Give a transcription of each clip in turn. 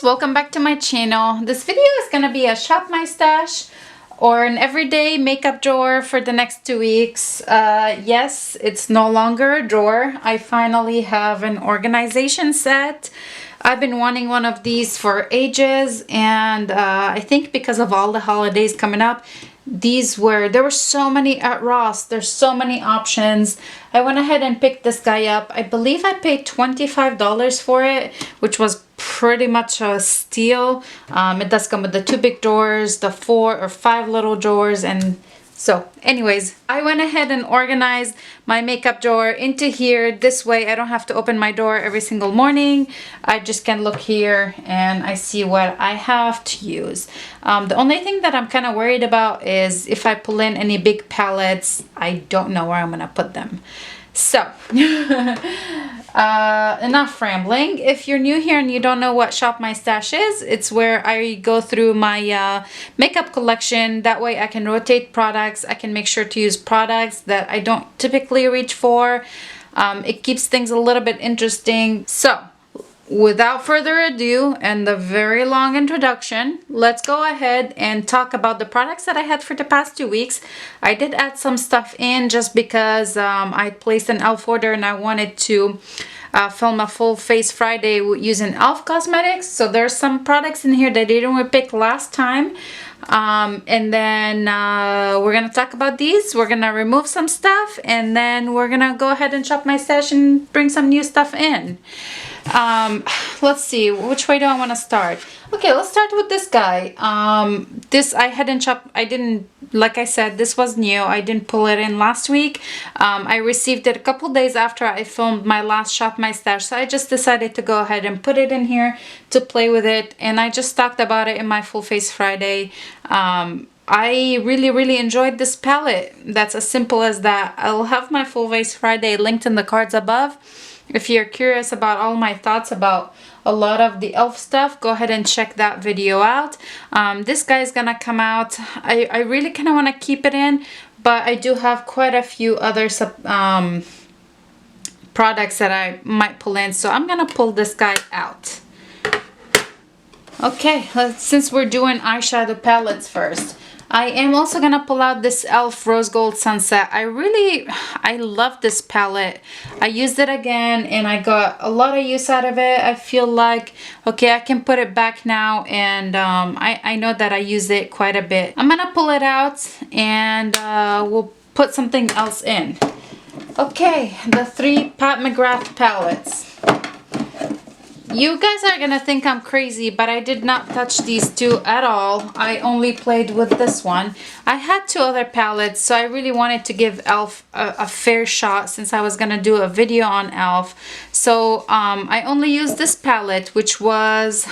guys, welcome back to my channel. This video is gonna be a shop my stash or an everyday makeup drawer for the next 2 weeks. Yes, it's no longer a drawer. I finally have an organization set. I've been wanting one of these for ages, and I think because of all the holidays coming up, there were so many at Ross. There's so many options. I went ahead and picked this guy up. I believe I paid $25 for it, which was pretty much a steal. It does come with the 2 big drawers, the 4 or 5 little drawers, and so anyways, I went ahead and organized my makeup drawer into here. This way I don't have to open my door every single morning. I just can look here and I see what I have to use. The only thing that I'm kind of worried about is if I pull in any big palettes, I don't know where I'm gonna put them. So enough rambling. If you're new here and you don't know what Shop My Stash is, it's where I go through my makeup collection. That way I can rotate products. I can make sure to use products that I don't typically reach for. It keeps things a little bit interesting. So without further ado and the very long introduction, let's go ahead and talk about the products that I had for the past 2 weeks. I did add some stuff in just because I placed an e.l.f. order and I wanted to film a full face Friday using e.l.f. cosmetics. So there's some products in here that I didn't pick last time. And then we're gonna talk about these. We're gonna remove some stuff and then we're gonna go ahead and shop my stash and bring some new stuff in. Let's see, which way do I want to start? Okay, let's start with this guy. This I hadn't chopped. I didn't, like I said, this was new. I didn't pull it in last week. I received it a couple days after I filmed my last Shop My Stash, so I just decided to go ahead and put it in here to play with it, and I just talked about it in my Full Face Friday. I really enjoyed this palette. That's as simple as that. I'll have my Full Face Friday linked in the cards above. If you're curious about all my thoughts about a lot of the e.l.f. stuff, go ahead and check that video out. This guy is gonna come out. I really kind of want to keep it in, but I do have quite a few other products that I might pull in, so I'm gonna pull this guy out. Okay, since we're doing eyeshadow palettes first, I am also gonna pull out this e.l.f. Rose Gold Sunset. I love this palette. I used it again and I got a lot of use out of it. I feel like, okay, I can put it back now, and I know that I use it quite a bit. I'm gonna pull it out and we'll put something else in. Okay, the 3 Pat McGrath palettes. You guys are gonna think I'm crazy, but I did not touch these 2 at all. I only played with this one. I had 2 other palettes, so I really wanted to give e.l.f. a fair shot since I was gonna do a video on e.l.f. So I only used this palette, which was,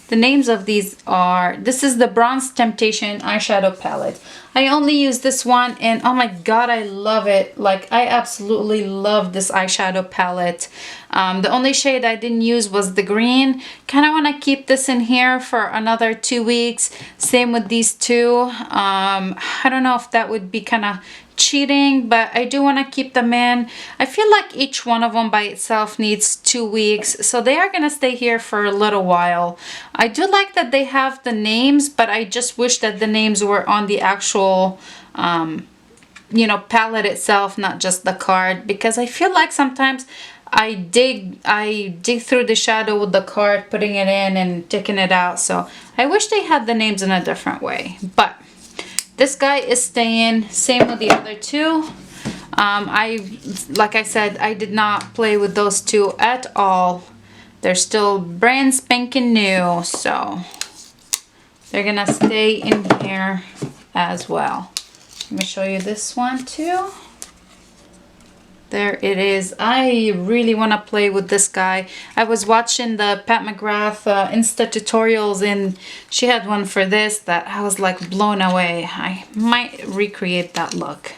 the names of these are, this is the Bronze Temptation eyeshadow palette. I only use this one, and oh my god, I love it. Like, I absolutely love this eyeshadow palette. The only shade I didn't use was the green. Kind of want to keep this in here for another 2 weeks. Same with these 2. I don't know if that would be kind of cheating, but I do want to keep them in. I feel like each one of them by itself needs 2 weeks, so they are going to stay here for a little while. I do like that they have the names, but I just wish that the names were on the actual you know, palette itself, not just the card, because I feel like sometimes I dig through the shadow with the card, putting it in and taking it out. So I wish they had the names in a different way, but this guy is staying. Same with the other 2. Like I said, I did not play with those 2 at all. They're still brand spanking new, so they're gonna stay in here as well. Let me show you this one too. There it is. I really want to play with this guy. I was watching the Pat McGrath Insta tutorials, and she had one for this that I was like blown away. I might recreate that look.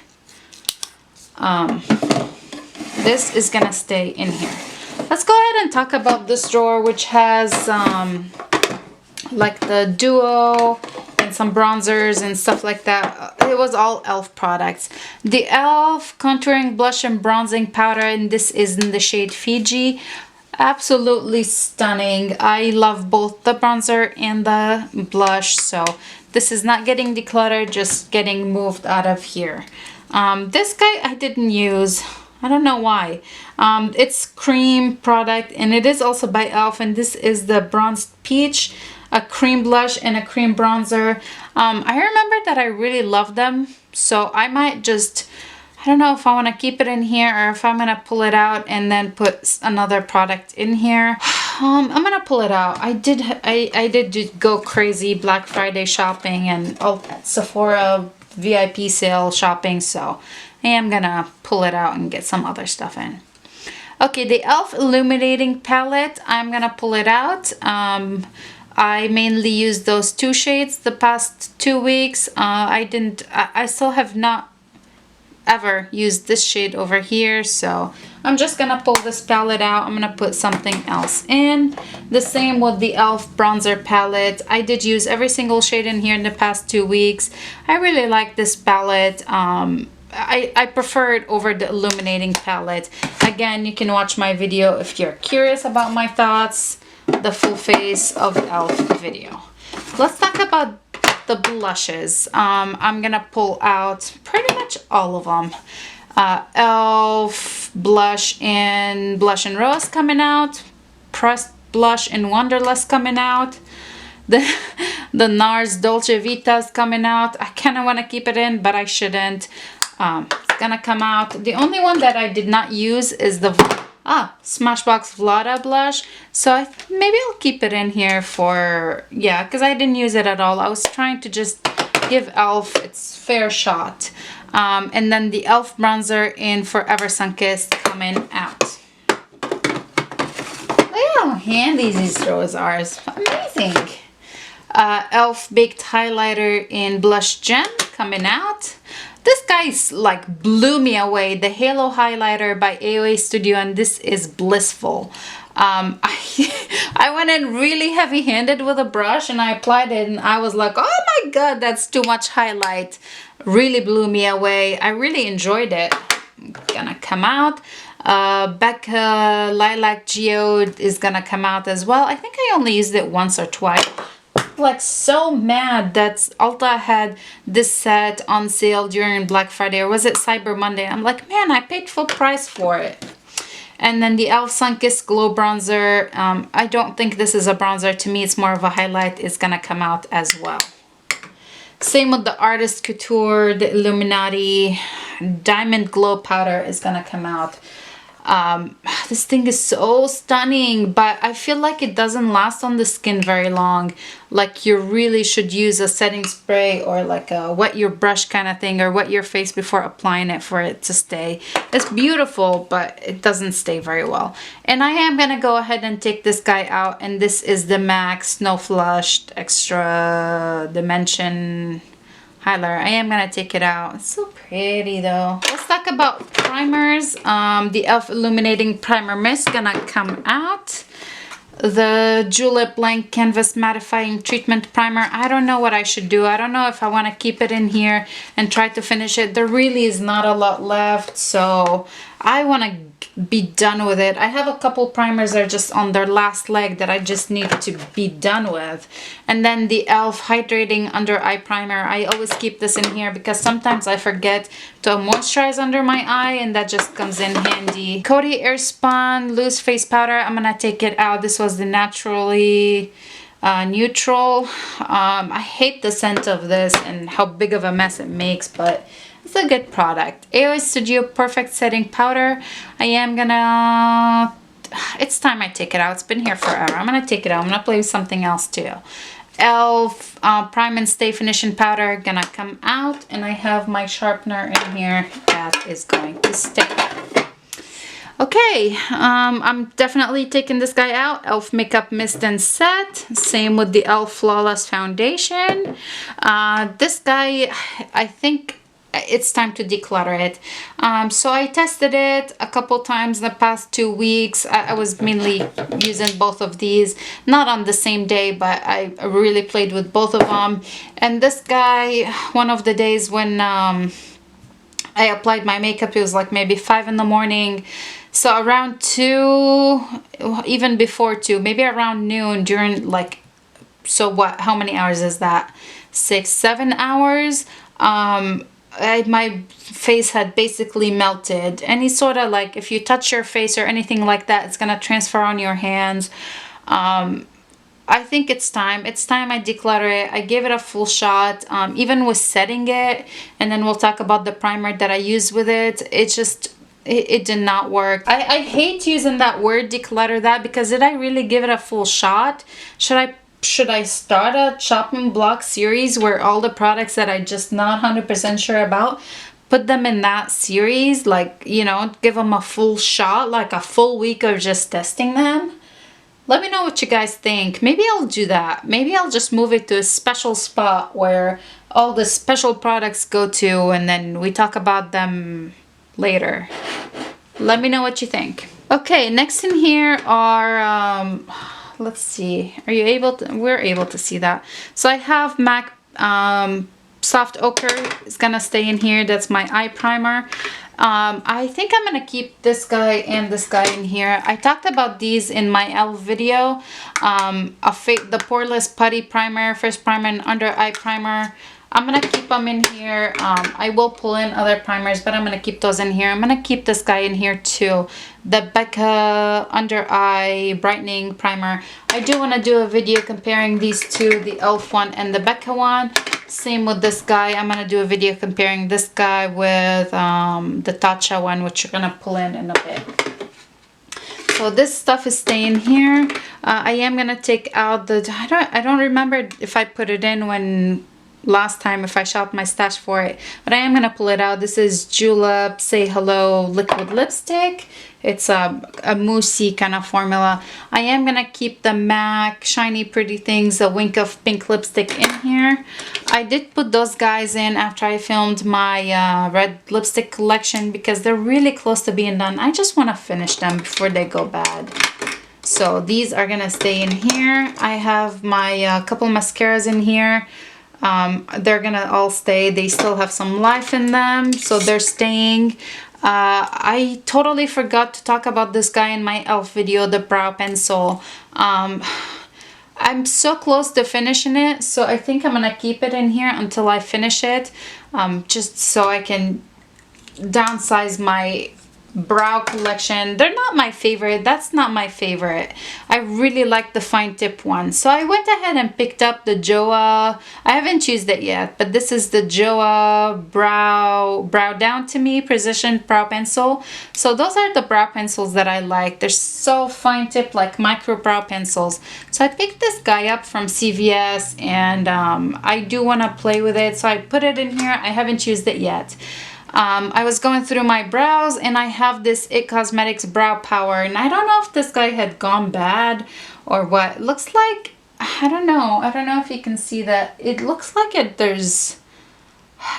This is gonna stay in here. Let's go ahead and talk about this drawer, which has like the duo and some bronzers and stuff like that. It was all e.l.f. products. The e.l.f. contouring blush and bronzing powder, and this is in the shade Fiji. Absolutely stunning. I love both the bronzer and the blush, so this is not getting decluttered, just getting moved out of here. This guy I didn't use. I don't know why. It's cream product, and it is also by e.l.f. and this is the Bronzed Peach, a cream blush and a cream bronzer. I remember that I really love them, so I might just, I don't know if I want to keep it in here or if I'm going to pull it out and then put another product in here. I'm going to pull it out. I did go crazy Black Friday shopping and Sephora VIP sale shopping, so I am going to pull it out and get some other stuff in. Okay, the e.l.f. Illuminating Palette, I'm going to pull it out. I mainly used those two shades the past 2 weeks. I still have not ever used this shade over here, so I'm just gonna pull this palette out. I'm gonna put something else in. The same with the e.l.f. bronzer palette. I did use every single shade in here in the past 2 weeks. I really like this palette. I prefer it over the illuminating palette. Again, you can watch my video if you're curious about my thoughts, the full face of e.l.f. video. Let's talk about the blushes. I'm gonna pull out pretty much all of them. e.l.f. Blush and Rose coming out. Pressed Blush and Wanderlust coming out. The NARS Dolce Vita's coming out. I kind of want to keep it in, but I shouldn't. It's gonna come out. The only one that I did not use is the Smashbox Vlada blush, so maybe I'll keep it in here for, yeah, because I didn't use it at all. I was trying to just give e.l.f. its fair shot. And then the e.l.f. bronzer in Forever Sunkissed coming out. Look at how handy these drawers are. It's amazing. e.l.f. Baked Highlighter in Blush Gem coming out. This guy's like blew me away. The Halo Highlighter by AOA Studio, and this is Blissful. I went in really heavy-handed with a brush and I applied it and I was like, oh my god, that's too much highlight. Really blew me away. I really enjoyed it. Gonna come out. Becca Lilac Geode is gonna come out as well. I think I only used it once or twice. Like so mad that ULTA had this set on sale during Black Friday, or was it Cyber Monday? I'm like, man, I paid full price for it. And then the e.l.f. Sunkissed Glow Bronzer. I don't think this is a bronzer. To me, it's more of a highlight. It's gonna come out as well. Same with the Artist Couture, the Illuminati Diamond Glow Powder is gonna come out. This thing is so stunning, but I feel like it doesn't last on the skin very long. Like you really should use a setting spray or like a wet your brush kind of thing, or wet your face before applying it for it to stay. It's beautiful, but it doesn't stay very well. And I am gonna go ahead and take this guy out, and this is the MAC Snow Flushed Extra Dimension highlighter. I am gonna take it out. It's so pretty though. Let's talk about primers. The e.l.f. Illuminating Primer Mist gonna come out. The Julep Blank Canvas Mattifying Treatment Primer. I don't know what I should do. I don't know if I want to keep it in here and try to finish it. There really is not a lot left, so I want to be done with it. I have a couple primers that are just on their last leg that I just need to be done with. And then the e.l.f. Hydrating Under Eye Primer. I always keep this in here because sometimes I forget to moisturize under my eye, and that just comes in handy. Coty Airspun Loose Face Powder. I'm gonna take it out. This was the Naturally Neutral. I hate the scent of this and how big of a mess it makes, but it's a good product. AOA Studio Perfect Setting Powder. I am gonna, it's time I take it out. It's been here forever. I'm gonna take it out. I'm gonna play with something else too. e.l.f. Prime and Stay Finishing Powder gonna come out, and I have my sharpener in here that is going to stay. Okay, I'm definitely taking this guy out. e.l.f. Makeup Mist and Set. Same with the e.l.f. Flawless Foundation. This guy, I think it's time to declutter it. So I tested it a couple times in the past 2 weeks. I was mainly using both of these, not on the same day, but I really played with both of them. And this guy, one of the days when I applied my makeup, it was like maybe 5 in the morning. So around 2, even before 2, maybe around noon during like, so what, how many hours is that? 6, 7 hours. My face had basically melted. Any sort of, like, if you touch your face or anything like that, it's gonna transfer on your hands. I think it's time. It's time I declutter it. I gave it a full shot, even with setting it, and then we'll talk about the primer that I use with it. It just, it did not work. I hate using that word, declutter that, because did I really give it a full shot? Should I start a chopping block series where all the products that I just not 100% sure about, put them in that series, like, you know, give them a full shot, like a full week of just testing them? Let me know what you guys think. Maybe I'll do that. Maybe I'll just move it to a special spot where all the special products go to, and then we talk about them later. Let me know what you think. Okay, next in here are, let's see, are you able to, we're able to see that. So I have MAC Soft Ochre. It's gonna stay in here. That's my eye primer. I think I'm gonna keep this guy and this guy in here. I talked about these in my e.l.f. video. The Poreless Putty Primer, First Primer, and Under Eye Primer. I'm gonna keep them in here. I will pull in other primers, but I'm gonna keep those in here. I'm gonna keep this guy in here too. The Becca Under Eye Brightening Primer. I do want to do a video comparing these two, the e.l.f. one and the Becca one. Same with this guy. I'm gonna do a video comparing this guy with the Tatcha one, which you're gonna pull in a bit. So this stuff is staying here. I am gonna take out the, I don't remember if I put it in when last time, if I shopped my stash for it, but I am gonna pull it out. This is Julep Say Hello liquid lipstick. It's a moussey kind of formula. I am gonna keep the MAC Shiny Pretty Things, a Wink of Pink lipstick in here. I did put those guys in after I filmed my red lipstick collection because they're really close to being done. I just want to finish them before they go bad. So these are gonna stay in here. I have my couple mascaras in here. They're gonna all stay. They still have some life in them, so they're staying. I totally forgot to talk about this guy in my e.l.f. video, the brow pencil. I'm so close to finishing it, so I think I'm gonna keep it in here until I finish it, just so I can downsize my brow collection. They're not my favorite. That's not my favorite. I really like the fine tip one, so I went ahead and picked up the Joa. I haven't used it yet, but this is the Joa brow down to me precision brow pencil. So those are the brow pencils that I like. They're so fine tip, like micro brow pencils. So I picked this guy up from CVS, and I do want to play with it, so I put it in here. I haven't used it yet. I was going through my brows, and I have this IT Cosmetics Brow Power, and I don't know if this guy had gone bad or what. It looks like, I don't know if you can see that. It looks like there's,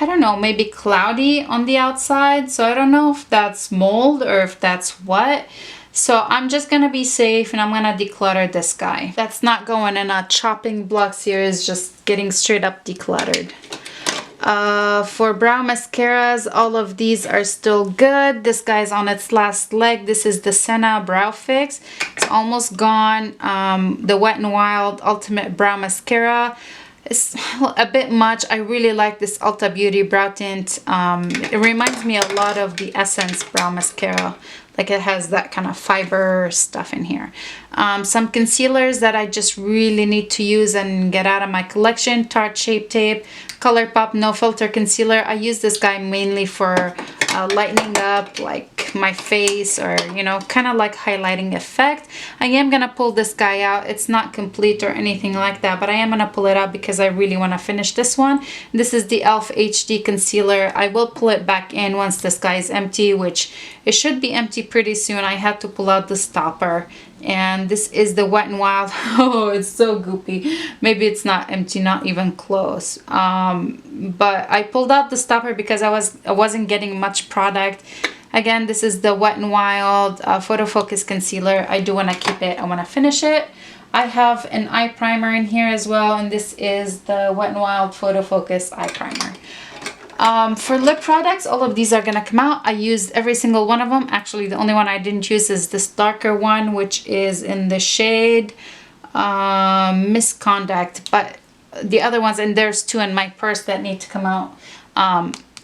I don't know, maybe cloudy on the outside, so I don't know if that's mold or if that's what. So I'm just gonna be safe, and I'm gonna declutter this guy. That's not going in a chopping block series, just getting straight up decluttered. For brow mascaras, all of these are still good. This guy's on its last leg. This is the Senna Brow Fix. It's almost gone. The Wet n Wild Ultimate Brow Mascara. It's a bit much. I really like this Ulta Beauty brow tint. It reminds me a lot of the Essence Brow Mascara. Like, it has that kind of fiber stuff in here. Some concealers that I just really need to use and get out of my collection. Tarte Shape Tape, ColourPop No Filter Concealer. I use this guy mainly for lightening up like my face, or, you know, kind of like highlighting effect. I am gonna pull this guy out. It's not complete or anything like that, but I am gonna pull it out because I really want to finish this one. This is the e.l.f. HD Concealer. I will pull it back in once this guy is empty, which it should be empty pretty soon. I had to pull out the stopper. And this is the Wet n Wild. Oh, it's so goopy. Maybe it's not empty, not even close. But I pulled out the stopper because I wasn't getting much product. Again, this is the Wet n Wild Photo Focus Concealer. I do want to keep it. I want to finish it. I have an eye primer in here as well, and this is the Wet n Wild Photo Focus Eye Primer. For lip products, all of these are gonna come out. I used every single one of them. Actually, the only one I didn't use is this darker one, which is in the shade Misconduct. But the other ones, and there's 2 in my purse that need to come out.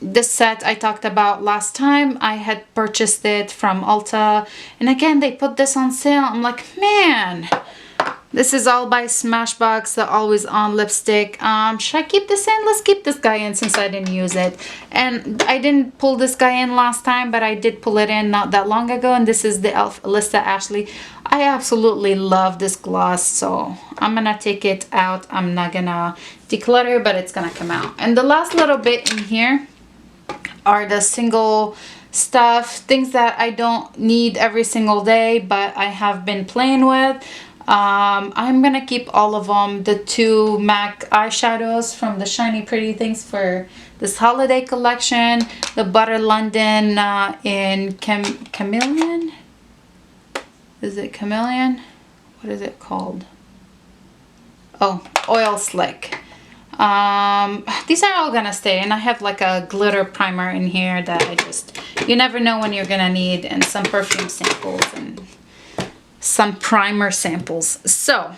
This set I talked about last time. I had purchased it from ULTA, and again they put this on sale. I'm like, man, this is all by Smashbox, the always on lipstick. Should I keep this in? Let's keep this guy in since I didn't use it. And I didn't pull this guy in last time, but I did pull it in not that long ago, and this is the e.l.f. Alyssa Ashley. I absolutely love this gloss, so I'm gonna take it out. I'm not gonna declutter, but it's gonna come out. And the last little bit in here are the single stuff, things that I don't need every single day, but I have been playing with. I'm gonna keep all of them. The 2 MAC eyeshadows from the Shiny Pretty Things for this holiday collection. The Butter London in Chameleon. Is it Chameleon? What is it called? Oh, Oil Slick. These are all gonna stay, and I have like a glitter primer in here that I just, you never know when you're gonna need, and some perfume samples and some primer samples. So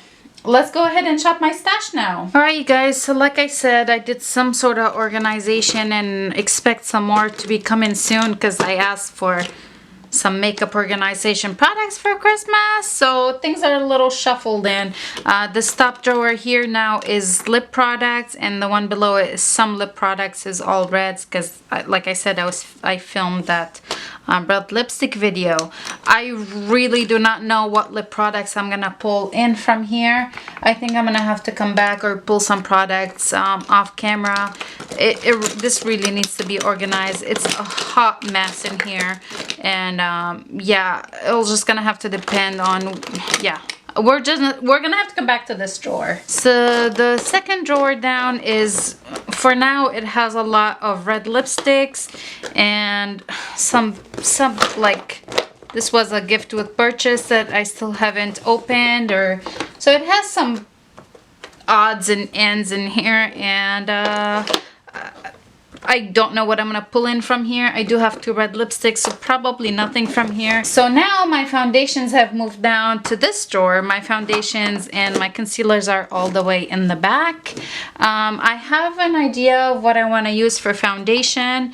let's go ahead and shop my stash now. All right, you guys, so like I said, I did some sort of organization and expect some more to be coming soon because I asked for some makeup organization products for Christmas, so things are a little shuffled in. This top drawer here now is lip products, and the one below it is some lip products, is all reds because like I said, I filmed that red lipstick video. I really do not know what lip products I'm gonna pull in from here. I think I'm gonna have to come back or pull some products off camera. This really needs to be organized. It's a hot mess in here, and yeah, it's just gonna have to depend on, yeah, we're gonna have to come back to this drawer. So the second drawer down is, for now, it has a lot of red lipsticks and some like, this was a gift with purchase that I still haven't opened, or so it has some odds and ends in here, and I don't know what I'm gonna pull in from here. I do have 2 red lipsticks, so probably nothing from here. So now my foundations have moved down to this drawer. My foundations and my concealers are all the way in the back. I have an idea of what I want to use for foundation.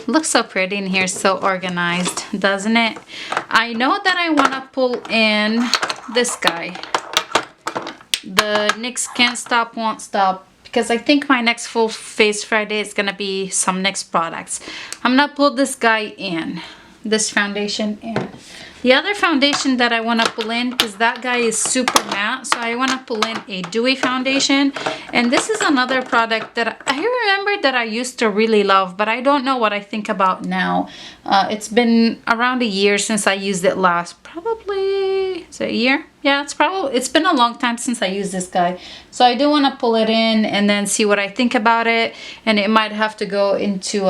Looks so pretty in here, so organized, doesn't it? I know that I want to pull in this guy, the NYX Can't Stop Won't Stop, because I think my next full face Friday is gonna be some NYX products. I'm gonna pull this guy in, this foundation in. The other foundation that I want to pull in, because that guy is super matte, so I want to pull in a dewy foundation. And this is another product that I remember that I used to really love, but I don't know what I think about now. It's been around a year since I used it last. Probably, is it a year? Yeah, it's been a long time since I used this guy. So I do want to pull it in and then see what I think about it. And it might have to go into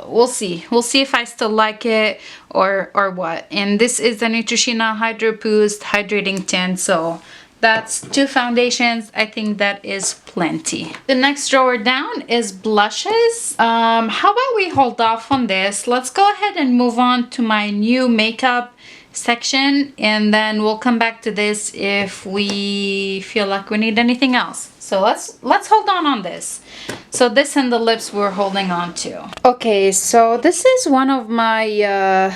we'll see. We'll see if I still like it or what. And this is the Neutrogena Hydro Boost Hydrating Tint. So that's 2 foundations. I think that is plenty. The next drawer down is blushes. How about we hold off on this? Let's go ahead and move on to my new makeup section, and then we'll come back to this if we feel like we need anything else. So let's hold on this. So this and the lips we're holding on to. Okay, so this is one of my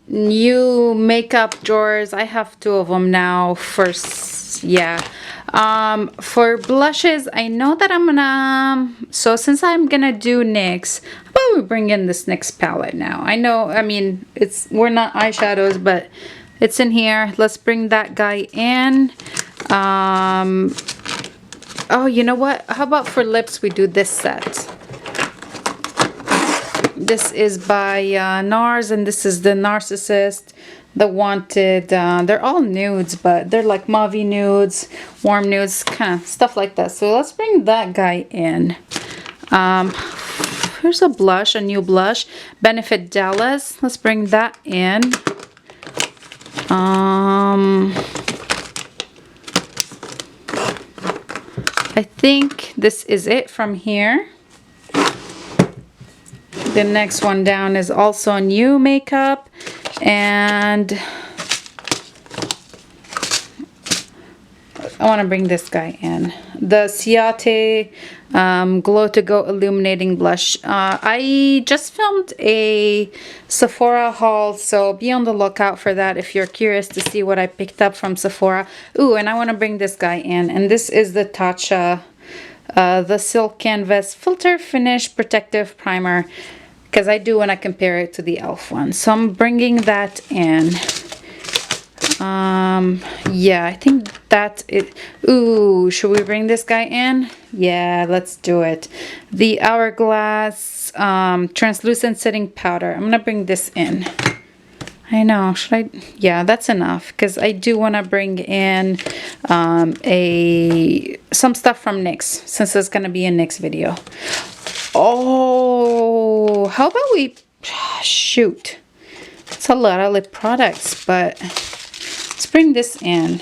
new makeup drawers. I have 2 of them now. First, yeah. For blushes, I know that I'm gonna, so since I'm gonna do NYX, how about we bring in this NYX palette now? I know, I mean, we're not eyeshadows, but it's in here. Let's bring that guy in. Oh, you know what? How about for lips, we do this set? This is by NARS, and this is the Narcissist, the Wanted. They're all nudes, but they're like mauvey nudes, warm nudes, kind of stuff like that. So let's bring that guy in. Here's a blush, a new blush, Benefit Dallas. Let's bring that in. I think this is it from here. The next one down is also new makeup, and I want to bring this guy in. The Ciate Glow to Go Illuminating Blush. I just filmed a Sephora haul, so be on the lookout for that if you're curious to see what I picked up from Sephora. Ooh, and I want to bring this guy in, and this is the Tatcha, the Silk Canvas Filter Finish Protective Primer, because I do want to compare it to the e.l.f. one. So I'm bringing that in. Yeah, I think that's it. Ooh, should we bring this guy in? Yeah, let's do it. The Hourglass translucent setting powder. I'm gonna bring this in. I know, should I? Yeah, that's enough, because I do want to bring in some stuff from NYX, since it's gonna be a NYX video. Oh, how about we shoot? It's a lot of lip products, but let's bring this in.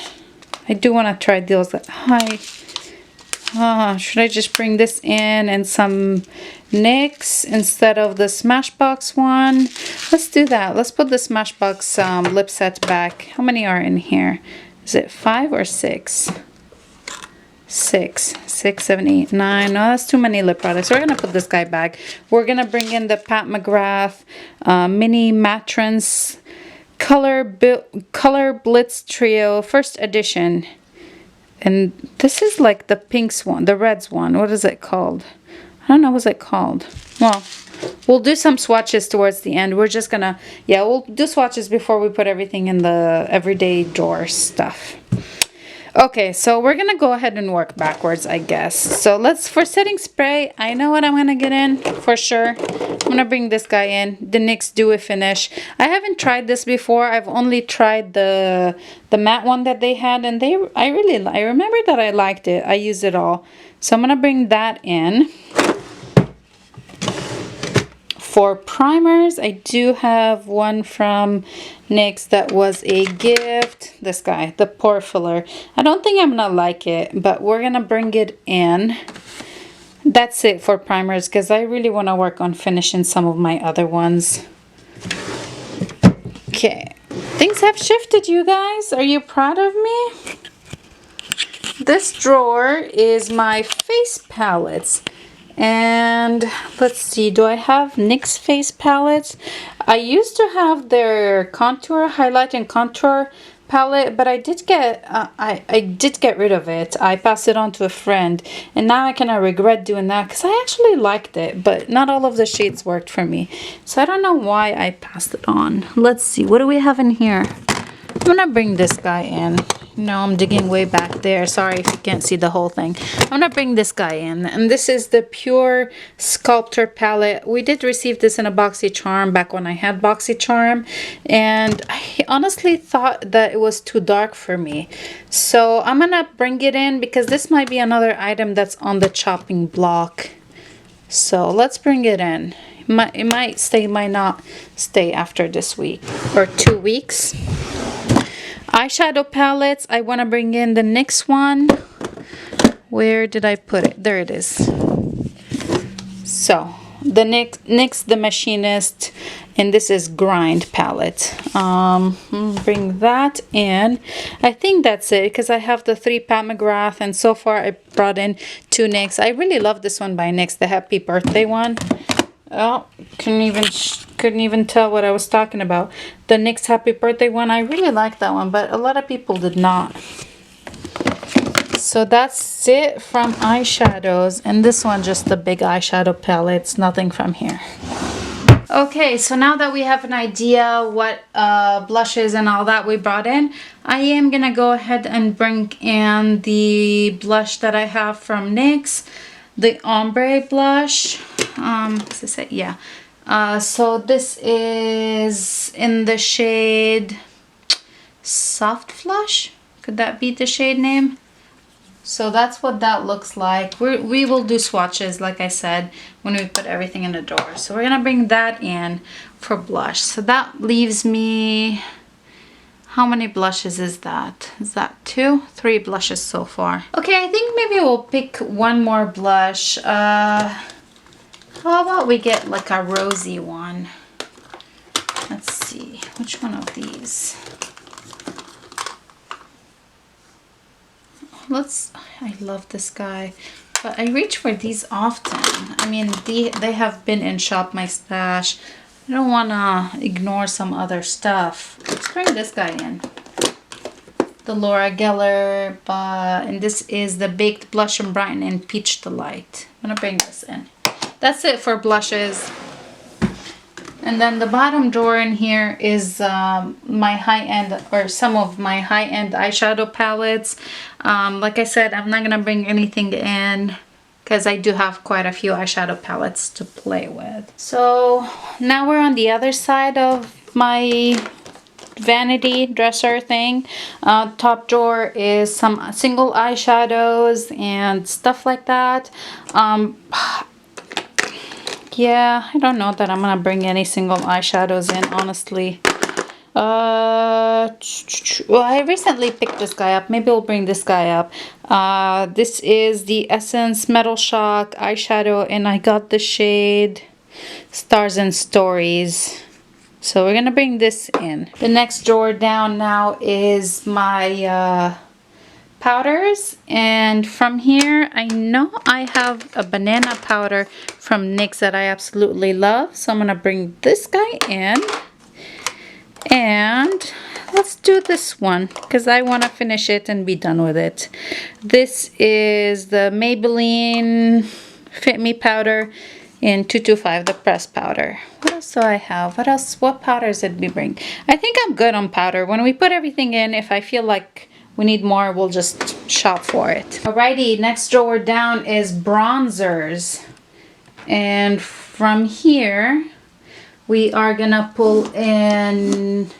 I do want to try those. Hi. Should I just bring this in and some NYX instead of the Smashbox one? Let's do that. Let's put the Smashbox lip set back. How many are in here? Is it 5 or 6? 6, 7, 8, 9. No, that's too many lip products. So we're gonna put this guy back. We're gonna bring in the Pat McGrath Mini Matrons Color Blitz Trio First Edition. And this is like the pinks one, the reds one. What is it called? I don't know what's it called. Well, we'll do some swatches towards the end. We're just gonna, yeah, we'll do swatches before we put everything in the everyday drawer stuff. Okay, so we're gonna go ahead and work backwards, I guess. So let's, for setting spray, I know what I'm gonna get in for sure. I'm gonna bring this guy in, the NYX Dewy Finish. I haven't tried this before. I've only tried the matte one that they had, and I remember that I liked it. I used it all. So I'm gonna bring that in. For primers, I do have one from NYX that was a gift. This guy, the Pore Filler. I don't think I'm gonna like it, but we're gonna bring it in. That's it for primers, because I really want to work on finishing some of my other ones. Okay, things have shifted, you guys. Are you proud of me? This drawer is my face palettes. And let's see, do I have NYX face palettes? I used to have their contour, highlight and contour palette, but I did get rid of it. I passed it on to a friend, and now I kind of regret doing that, because I actually liked it, but not all of the shades worked for me. So I don't know why I passed it on. Let's see, what do we have in here? I'm gonna bring this guy in. No, I'm digging way back there. Sorry if you can't see the whole thing. I'm gonna bring this guy in, and this is the Pure Sculptor palette. We did receive this in a BoxyCharm back when I had BoxyCharm, and I honestly thought that it was too dark for me. So I'm gonna bring it in, because this might be another item that's on the chopping block. So let's bring it in. It might stay, might not stay after this week or 2 weeks. Eyeshadow palettes, I want to bring in the NYX one. Where did I put it? There it is. So the NYX The Machinist, and this is Grind palette. Bring that in. I think that's it, because I have the 3 Pat McGrath, and so far I brought in 2 NYX. I really love this one by NYX, the Happy Birthday one. Oh, couldn't even tell what I was talking about. The NYX Happy Birthday one, I really like that one, but a lot of people did not. So that's it from eyeshadows, and this one just the big eyeshadow palettes, nothing from here. Okay, so now that we have an idea what blushes and all that we brought in, I am gonna go ahead and bring in the blush that I have from NYX, the ombre blush. Is this it? Yeah. So this is in the shade Soft Flush. Could that be the shade name? So that's what that looks like. We will do swatches, like I said, when we put everything in the drawer. So we're gonna bring that in for blush. So that leaves me, how many blushes is that? Is that 2? 3 blushes so far. Okay, I think maybe we'll pick one more blush. How about we get like a rosy one? Let's see, which one of these? I love this guy, but I reach for these often. I mean, they have been in Shop My Stash. I don't want to ignore some other stuff. Let's bring this guy in. The Laura Geller, and this is the Baked Blush and Brighten in Peach Delight. I'm gonna bring this in. That's it for blushes. And then the bottom drawer in here is my high-end, or some of my high-end eyeshadow palettes. Like I said, I'm not gonna bring anything in because I do have quite a few eyeshadow palettes to play with. So now we're on the other side of my vanity dresser thing. Top drawer is some single eyeshadows and stuff like that. Yeah, I don't know that I'm gonna bring any single eyeshadows in, honestly. Well, I recently picked this guy up. Maybe we'll bring this guy up. This is the Essence Metal Shock eyeshadow, and I got the shade Stars and Stories. So we're gonna bring this in. The next drawer down now is my powders, and from here I know I have a banana powder from NYX that I absolutely love, so I'm gonna bring this guy in, and let's do this one because I want to finish it and be done with it. This is the Maybelline Fit Me powder in 225, the pressed powder. What else do I have? What powders did we bring? I think I'm good on powder. When we put everything in, if I feel like we need more, we'll just shop for it. Alrighty, next drawer down is bronzers. And from here, we are gonna pull in,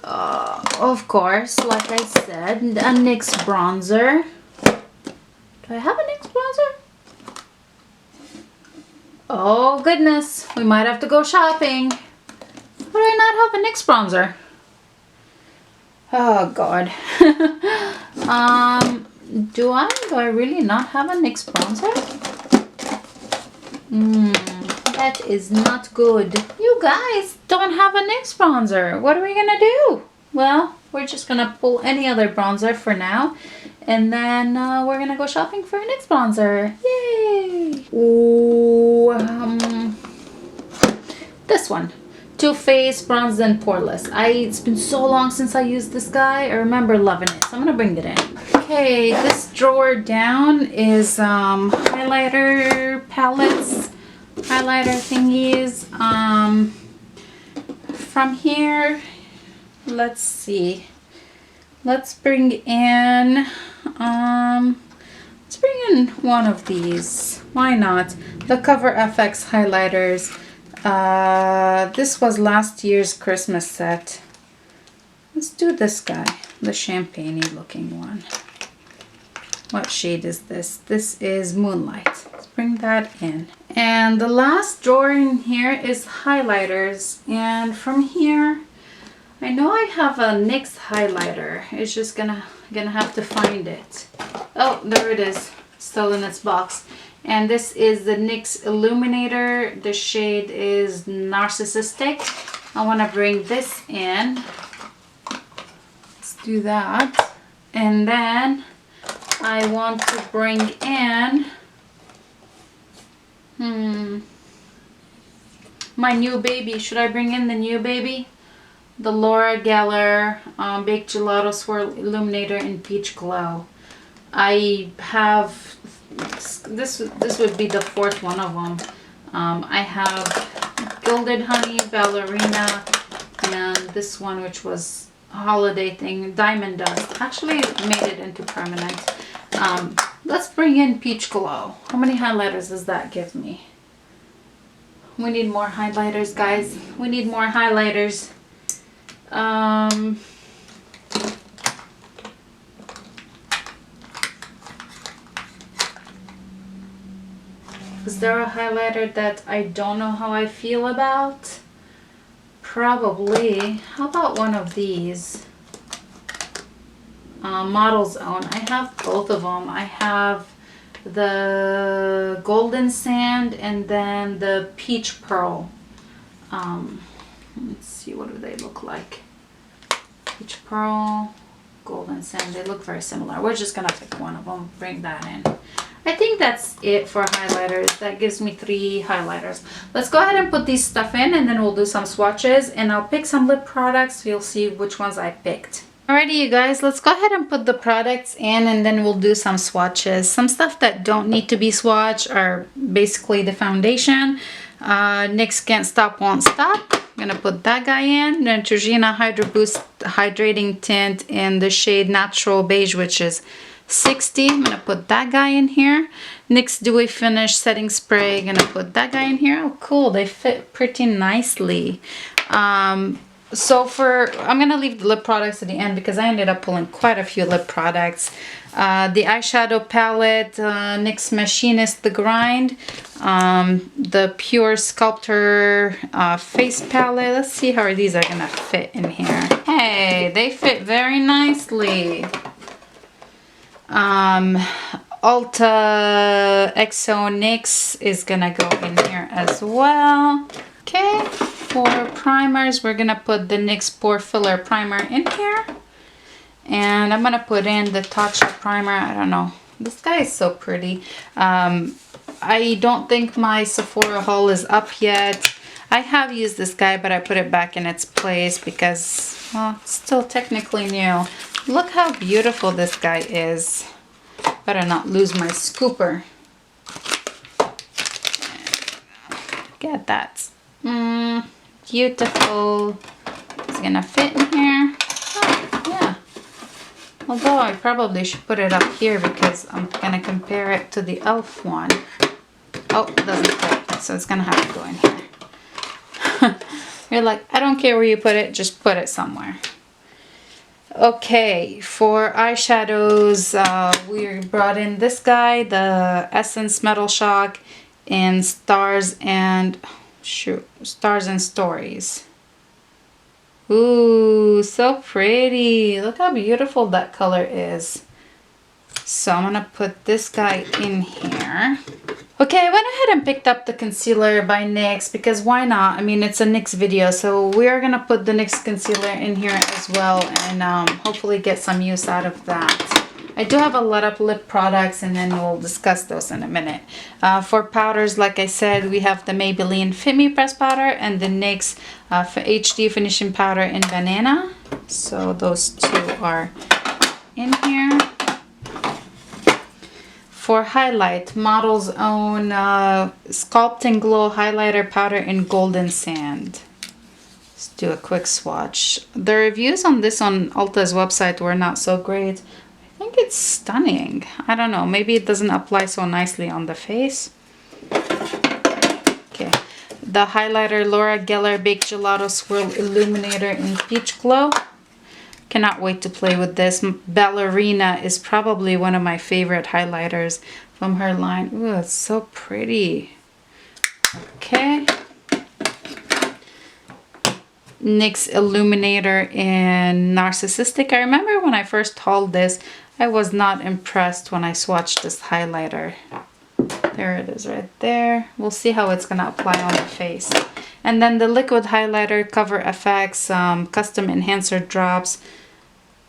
of course, like I said, a NYX bronzer. Do I have a NYX bronzer? Oh goodness, we might have to go shopping. Why do I not have a NYX bronzer? Oh God. Do I really not have a NYX bronzer? That is not good. You guys don't have a NYX bronzer. What are we gonna do? Well, we're just gonna pull any other bronzer for now, and then we're gonna go shopping for a NYX bronzer. Yay! Ooh, this one. Too Faced Bronze and Poreless. It's been so long since I used this guy. I remember loving it, so I'm gonna bring it in. Okay, this drawer down is highlighter palettes, highlighter thingies. From here, let's see. Let's bring in one of these. Why not? The Cover FX highlighters. This was last year's Christmas set. Let's do this guy, the champagne-y looking one. What shade is this? This is Moonlight. Let's bring that in. And the last drawer in here is highlighters. And from here, I know I have a NYX highlighter. It's just gonna have to find it. Oh, there it is. Still in its box. And this is the NYX Illuminator. The shade is Narcissistic. I want to bring this in. Let's do that. And then I want to bring in my new baby. Should I bring in the new baby? The Laura Geller Baked Gelato Swirl Illuminator in Peach Glow. I have this would be the fourth one of them. I have Gilded Honey, Ballerina, and this one, which was a holiday thing, Diamond Dust. Actually made it into permanent. Let's bring in Peach Glow. How many highlighters does that give me? We need more highlighters, guys. We need more highlighters. Is there a highlighter that I don't know how I feel about? Probably. How about one of these? Model's Own. I have both of them. I have the Golden Sand, and then the Peach Pearl. Let's see, what do they look like? Peach Pearl, Golden Sand. They look very similar. We're just gonna pick one of them, bring that in. I think that's it for highlighters. That gives me 3 highlighters. Let's go ahead and put these stuff in, and then we'll do some swatches, and I'll pick some lip products. You'll see which ones I picked. Alrighty, you guys, let's go ahead and put the products in, and then we'll do some swatches. Some stuff that don't need to be swatched are basically the foundation. NYX Can't Stop Won't Stop. I'm gonna put that guy in. Neutrogena Hydro Boost Hydrating Tint in the shade Natural Beige, which is 60. I'm gonna put that guy in here. NYX Dewy Finish Setting Spray. Gonna put that guy in here. Oh, cool. They fit pretty nicely. So I'm gonna leave the lip products at the end because I ended up pulling quite a few lip products. The eyeshadow palette, NYX Machinist The Grind, the Pure Sculptor face palette. Let's see how these are gonna fit in here. Hey, they fit very nicely. ULTA XO NYX is gonna go in here as well. Okay, for primers, we're gonna put the NYX Pore Filler Primer in here. And I'm gonna put in the Tatcha primer. I don't know. This guy is so pretty. I don't think my Sephora haul is up yet. I have used this guy, but I put it back in its place because, well, it's still technically new. Look how beautiful this guy is. Better not lose my scooper. Look at that. Beautiful. It's gonna fit in here. Oh, yeah. Although I probably should put it up here because I'm gonna compare it to the e.l.f. one. Oh, it doesn't fit, so it's gonna have to go in here. You're like, I don't care where you put it, just put it somewhere. Okay, for eyeshadows, we brought in this guy, the Essence Metal Shock in Stars and Stories. Ooh, so pretty. Look how beautiful that color is. So I'm gonna put this guy in here. Okay, I went ahead and picked up the concealer by NYX because why not? I mean, it's a NYX video, so we are gonna put the NYX concealer in here as well, and hopefully get some use out of that. I do have a lot of lip products, and then we'll discuss those in a minute. For powders, like I said, we have the Maybelline Fit Me Press Powder and the NYX for HD Finishing Powder in Banana. So those two are in here. For highlight, Model's Own Sculpt and Glow Highlighter Powder in Golden Sand. Let's do a quick swatch. The reviews on this on Ulta's website were not so great. I think it's stunning. I don't know, maybe it doesn't apply so nicely on the face. Okay, the highlighter Laura Geller Baked Gelato Swirl Illuminator in Peach Glow. Cannot wait to play with this. Ballerina is probably one of my favorite highlighters from her line. Ooh, it's so pretty. Okay. NYX Illuminator in Narcissistic. I remember when I first hauled this, I was not impressed when I swatched this highlighter. There it is right there. We'll see how it's gonna apply on the face. And then the liquid highlighter Cover FX Custom Enhancer Drops.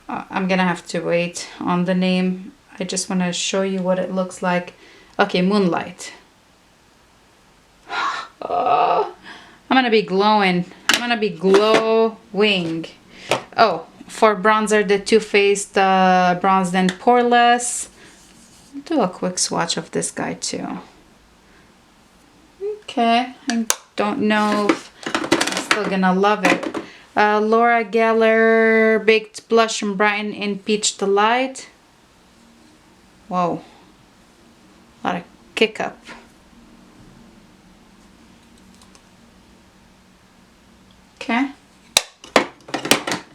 I'm gonna have to wait on the name. I just want to show you what it looks like. Okay, Moonlight. Oh, I'm gonna be glowing. I'm gonna be glowing. Oh, for bronzer, the Too Faced Bronzed and Poreless. I'll do a quick swatch of this guy too. Okay, I don't know if I'm still gonna love it. Laura Geller Baked Blush and Brighten in Peach Delight. Whoa, a lot of kick up. Okay,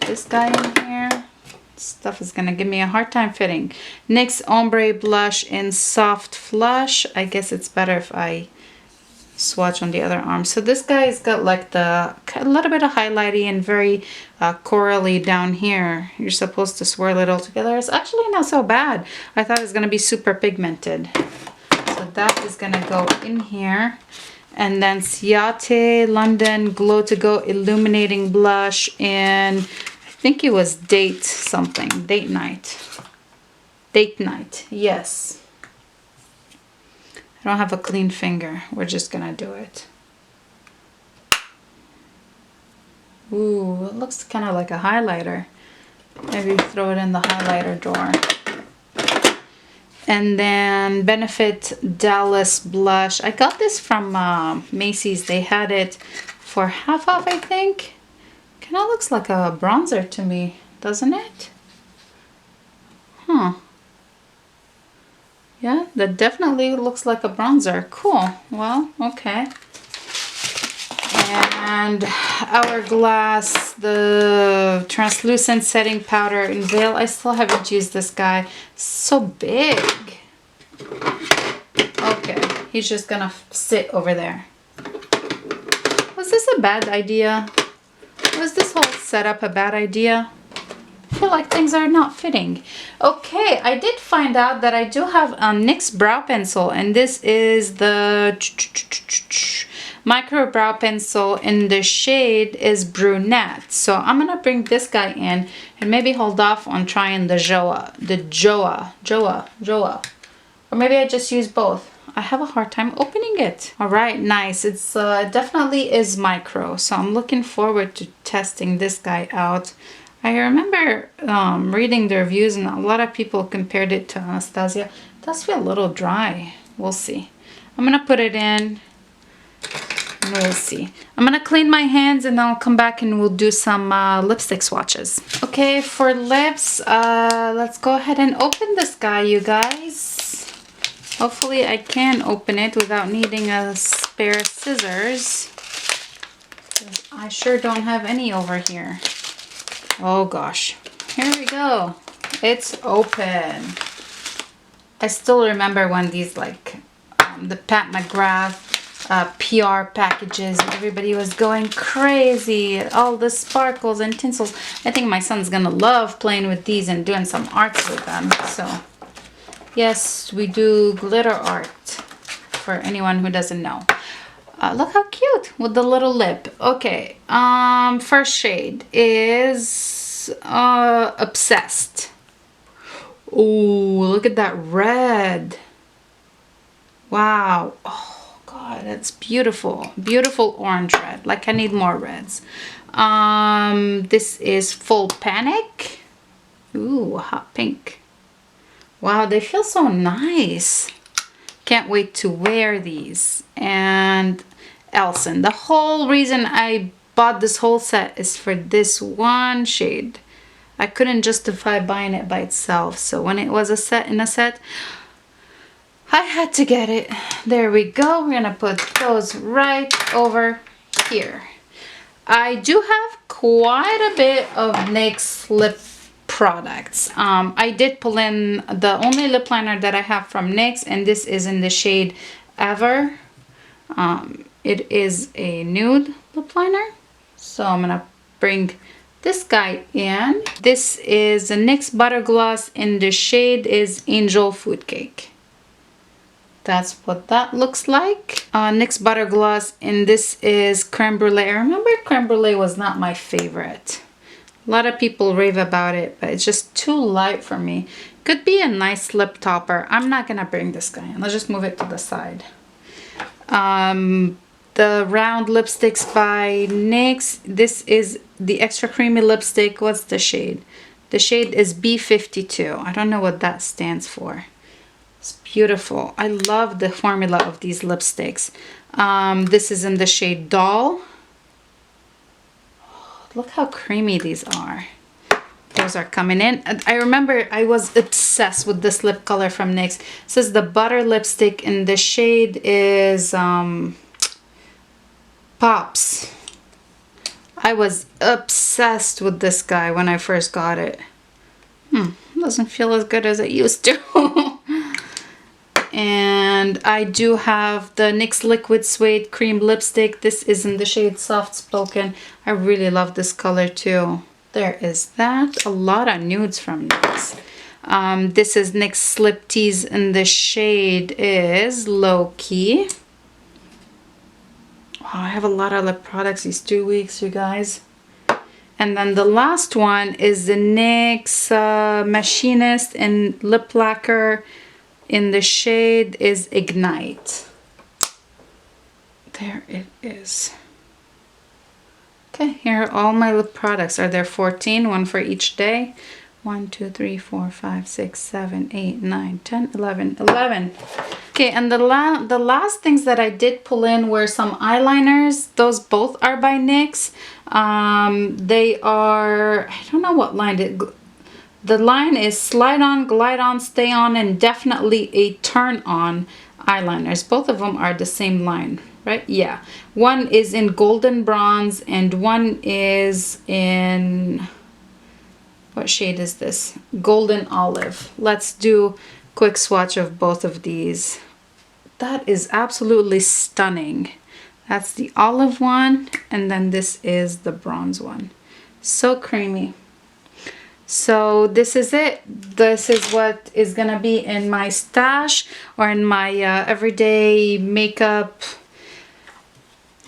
this guy in here. Stuff is gonna give me a hard time fitting. NYX Ombre Blush in Soft Flush. I guess it's better if I swatch on the other arm. So this guy's got like a little bit of highlighty and very corally down here. You're supposed to swirl it all together. It's actually not so bad. I thought it was gonna be super pigmented. So that is gonna go in here. And then Ciate London Glow to Go Illuminating Blush in, I think it was Date something, Date Night. Date Night, yes. I don't have a clean finger. We're just gonna do it. Ooh, it looks kind of like a highlighter. Maybe throw it in the highlighter drawer. And then Benefit Dallas Blush. I got this from Macy's. They had it for half off, I think. Kind of looks like a bronzer to me, doesn't it? Huh. Yeah, that definitely looks like a bronzer. Cool. Well, okay. And Hourglass, the translucent setting powder in Veil. I still haven't used this guy. So big. Okay, he's just gonna sit over there. Was this a bad idea? Was this whole setup a bad idea? I feel like things are not fitting. Okay, I did find out that I do have a NYX brow pencil, and this is the micro brow pencil in the shade is brunette. So I'm gonna bring this guy in and maybe hold off on trying the Joa. Or maybe I just use both. I have a hard time opening it. All right, nice. It's definitely is micro, so I'm looking forward to testing this guy out. I remember reading the reviews, and a lot of people compared it to Anastasia. It does feel a little dry. We'll see. I'm gonna put it in, and we'll see. I'm gonna clean my hands, and then I'll come back and we'll do some lipstick swatches. Okay, for lips, let's go ahead and open this guy, you guys. Hopefully I can open it without needing a spare scissors. I sure don't have any over here. Oh gosh, here we go. It's open. I still remember when these like the Pat McGrath PR packages, everybody was going crazy. All the sparkles and tinsels. I think my son's gonna love playing with these and doing some arts with them. So yes, we do glitter art for anyone who doesn't know. Look how cute with the little lip. Okay, first shade is Obsessed. Oh, look at that red. Wow. Oh God, that's beautiful. Beautiful orange red. Like I need more reds. This is Full Panic. Ooh, hot pink. Wow, they feel so nice. Can't wait to wear these. And Elson. The whole reason I bought this whole set is for this one shade. I couldn't justify buying it by itself. So when it was a set in a set, I had to get it. There we go. We're gonna put those right over here. I do have quite a bit of NYX lip products. I did pull in the only lip liner that I have from NYX, and this is in the shade Ever. It is a nude lip liner. So I'm gonna bring this guy in. This is a NYX Butter Gloss, and the shade is Angel Food Cake. That's what that looks like. NYX Butter Gloss, and this is Creme Brulee. I remember Creme Brulee was not my favorite. A lot of people rave about it, but it's just too light for me. Could be a nice lip topper. I'm not gonna bring this guy in. Let's just move it to the side. The round lipsticks by NYX. This is the extra creamy lipstick. What's the shade? The shade is B52. I don't know what that stands for. It's beautiful. I love the formula of these lipsticks. This is in the shade Doll. Look how creamy these are. Those are coming in. I remember I was obsessed with this lip color from NYX. It says the butter lipstick, and the shade is Pops. I was obsessed with this guy when I first got it. Doesn't feel as good as it used to. And I do have the NYX Liquid Suede Cream Lipstick. This is in the shade Soft Spoken. I really love this color too. There is that. A lot of nudes from NYX. This is NYX Slip Tease and the shade is Low Key. Wow, I have a lot of lip products these 2 weeks, you guys. And then the last one is the NYX Machinist and Lip Lacquer in the shade is Ignite. There it is. Okay, here are all my lip products. Are there 14? One for each day. 1, 2, 3, 4, 5, 6, 7, 8, 9, 10, 11. 11. Okay, and the last things that I did pull in were some eyeliners. Those both are by NYX. They are, I don't know what line the line is Slide On, Glide On, Stay On, and Definitely a Turn On eyeliners. Both of them are the same line, right? Yeah. One is in Golden Bronze and one is in, what shade is this? Golden Olive. Let's do a quick swatch of both of these. That is absolutely stunning. That's the olive one, and then this is the bronze one. So creamy. So this is it. This is what is gonna be in my stash or in my everyday makeup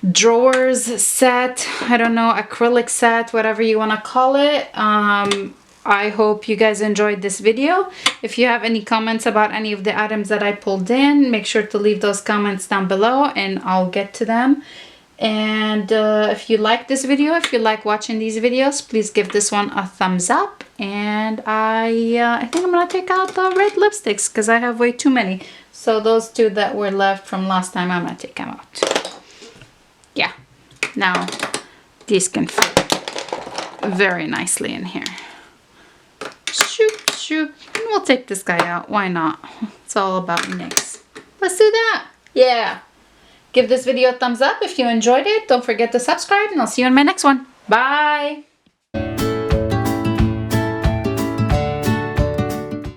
drawers set. I don't know, acrylic set, whatever you want to call it. I hope you guys enjoyed this video. If you have any comments about any of the items that I pulled in, make sure to leave those comments down below and I'll get to them. And if you like this video, if you like watching these videos, please give this one a thumbs up. And I think I'm gonna take out the red lipsticks because I have way too many. So those two that were left from last time, I'm gonna take them out. Yeah, now these can fit very nicely in here. Shoop, shoop. And we'll take this guy out. Why not? It's all about NYX. Let's do that. Yeah. Give this video a thumbs up if you enjoyed it. Don't forget to subscribe and I'll see you in my next one. Bye.